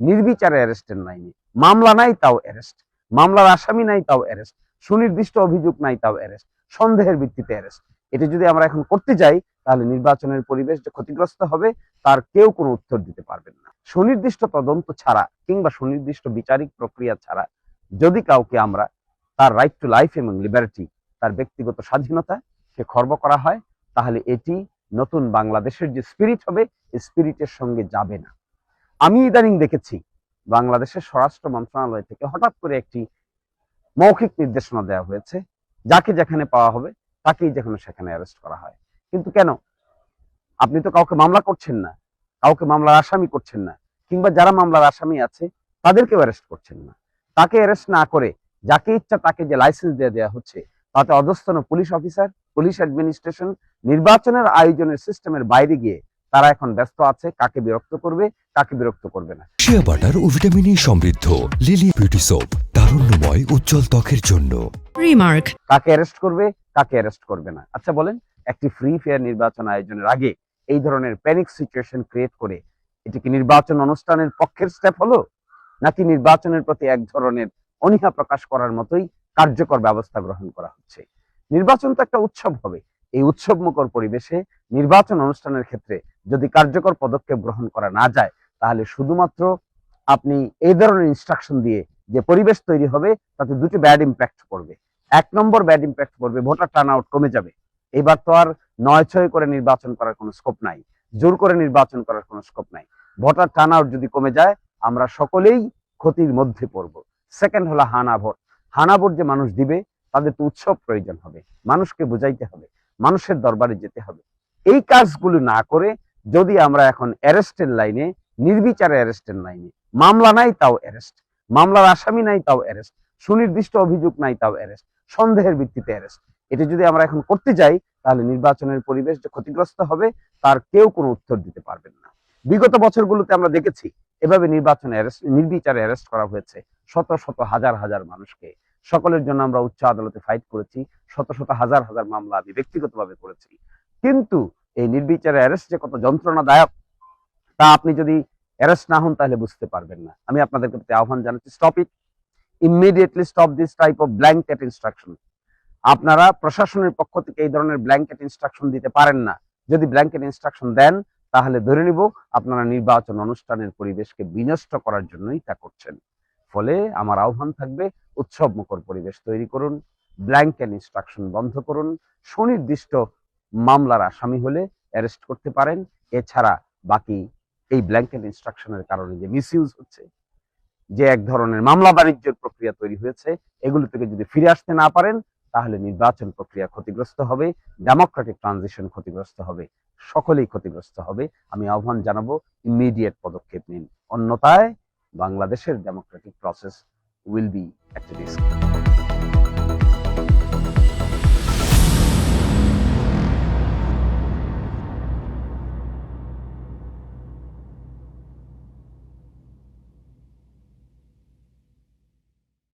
নির্বিচারে অ্যারেস্টের লাইনে, মামলা নাই তাও অ্যারেস্ট, মামলার আসামি নাই তাও অ্যারেস্ট, সুনির্দিষ্ট অভিযোগ নাই তাও অ্যারেস্ট, সন্দেহের ভিত্তিতে অ্যারেস্ট। এটি যদি আমরা এখন করতে যাই তাহলে নির্বাচনের পরিবেশ যে ক্ষতিগ্রস্ত হবে তার কেউ কোনো উত্তর দিতে পারবেন না। সুনির্দিষ্ট তদন্ত ছাড়া কিংবা সুনির্দিষ্ট বিচারিক প্রক্রিয়া ছাড়া যদি কাউকে আমরা তার রাইট টু লাইফ এবং লিবার্টি, তার ব্যক্তিগত স্বাধীনতা কে খর্ব করা হয়, তাহলে এটি নতুন বাংলাদেশের যে স্পিরিট হবে এই স্পিরিটের সঙ্গে যাবে না। আমি ইদানিং দেখেছি বাংলাদেশের স্বরাষ্ট্র মন্ত্রণালয় থেকে হঠাৎ করে একটি মৌখিক নির্দেশনা দেওয়া হয়েছে, যাকে যেখানে পাওয়া হবে তাকেই যেখানে সেখানে অ্যারেস্ট করা হয়। কিন্তু কেন? আপনি তো কাউকে মামলা করছেন না, কাউকে মামলার আসামি করছেন না, কিংবা যারা মামলার আসামি আছে তাদেরকেও অ্যারেস্ট করছেন না। তাকে অ্যারেস্ট না করে যাকে ইচ্ছা তাকে যে লাইসেন্স দিয়ে দেওয়া হচ্ছে, তাতে অধস্তন পুলিশ অফিসার, পুলিশ অ্যাডমিনিস্ট্রেশন নির্বাচনের আয়োজনের সিস্টেমের বাইরে গিয়ে তারা এখন ব্যস্ত আছে কাকে বিরক্ত করবে, কাকে বিরক্ত করবে না। শিয়া বাটার ও ভিটামিন ই সমৃদ্ধ লিলি বিউটি সোপ, তারুণ্যময় উজ্জ্বল ত্বকের জন্য। রিমার্ক, কাকে অ্যারেস্ট করবে, কাকে অ্যারেস্ট করবে না। আচ্ছা বলেন, একটি ফ্রি ফেয়ার নির্বাচন আয়োজনের আগে এই ধরনের প্যানিক সিচুয়েশন ক্রিয়েট করে এটি কি নির্বাচন অনুষ্ঠানের পক্ষের স্টেপ হলো, নাকি নির্বাচনের প্রতি এক ধরনের অনীহা প্রকাশ করার মতোই কার্যকর ব্যবস্থা গ্রহণ করা হচ্ছে? নির্বাচন তো একটা উৎসব হবে, এই উৎসবমুখর পরিবেশে নির্বাচন অনুষ্ঠানের ক্ষেত্রে যদি কার্যকর পদক্ষেপ গ্রহণ করা না যায়, তাহলে শুধুমাত্র আপনি এই ধরনের ইনস্ট্রাকশন দিয়ে যে পরিবেশ তৈরি হবে তাতে দুটি ব্যাড ইম্প্যাক্ট পড়বে। এক নম্বর ব্যাড ইম্প্যাক্ট পড়বে, ভোটার টার্ন আউট কমে যাবে। এবার তো আর ৯-৬ করে নির্বাচন করার কোনো স্কোপ নাই, জোর করে নির্বাচন করার কোনো স্কোপ নাই। ভোটার টার্ন আউট যদি কমে যায় আমরা সকলেই ক্ষতির মধ্যে পড়ব। সেকেন্ড হলো হানা ভোট। হানা ভোট যে মানুষ দিবে তাদের তো উৎসব প্রয়োজন হবে, মানুষকে বুঝাইতে হবে, মানুষের দরবারে যেতে হবে। এই কাজগুলো না করে যদি আমরা এখন অ্যারেস্টের লাইনে, নির্বিচারে অ্যারেস্টের লাইনে, মামলা নাই তাও অ্যারেস্ট, মামলার আসামি নাই তাও অ্যারেস্ট, সুনির্দিষ্ট অভিযোগ নাই তাও অ্যারেস্ট, সন্দেহের ভিত্তিতে অ্যারেস্ট, এটি যদি আমরা এখন করতে যাই তাহলে নির্বাচনের পরিবেশ যে ক্ষতিগ্রস্ত হবে তার কেউ কোনো উত্তর দিতে পারবেন না। বিগত বছরগুলোতে আমরা দেখেছি এভাবে নির্বাচনে নির্বিচারে অ্যারেস্ট করা হয়েছে শত শত হাজার হাজার মানুষকে। সকলের জন্য আমরা উচ্চ আদালতে ফাইট করেছি, শত শত হাজার হাজার মামলা আমি ব্যক্তিগতভাবে করেছি। কিন্তু এই নির্বিচারে অ্যারেস্ট যে কত যন্ত্রণাদায়ক তা আপনি যদি অ্যারেস্ট না হন তাহলে বুঝতে পারবেন না। আমি আপনাদের প্রতি আহ্বান জানাচ্ছি, stop it, immediately stop this type of blanket instruction. আপনারা প্রশাসনের পক্ষ থেকে এই ধরনের ব্ল্যাঙ্কেট ইনস্ট্রাকশন দিতে পারেন না। যদি ব্ল্যাঙ্কেট ইনস্ট্রাকশন দেন তাহলে ধরে নিব আপনারা নির্বাচন অনুষ্ঠানের পরিবেশকে বিনষ্ট করার জন্যই তা করছেন। ফলে আমার আহ্বান থাকবে, উৎসব মুখর পরিবেশ তৈরি করুন, ব্ল্যাঙ্কেট ইনস্ট্রাকশন বন্ধ করুন, সুনির্দিষ্ট মামলার আসামি হলে অ্যারেস্ট করতে পারেন। এছাড়া বাকি এই ব্ল্যাঙ্কেট ইনস্ট্রাকশনের কারণে যে মিসইউজ হচ্ছে, যে এক ধরনের মামলা বাণিজ্যের প্রক্রিয়া তৈরি হয়েছে, এগুলো থেকে যদি ফিরে আসতে না পারেন তাহলে নির্বাচন প্রক্রিয়া ক্ষতিগ্রস্ত হবে, ডেমোক্রেটিক ট্রানজিশন ক্ষতিগ্রস্ত হবে, সকলেই ক্ষতিগ্রস্ত হবে। আমি আহ্বান জানাবো, ইমিডিয়েট পদক্ষেপ নিন, অন্যথায় বাংলাদেশের Democratic process will be at risk.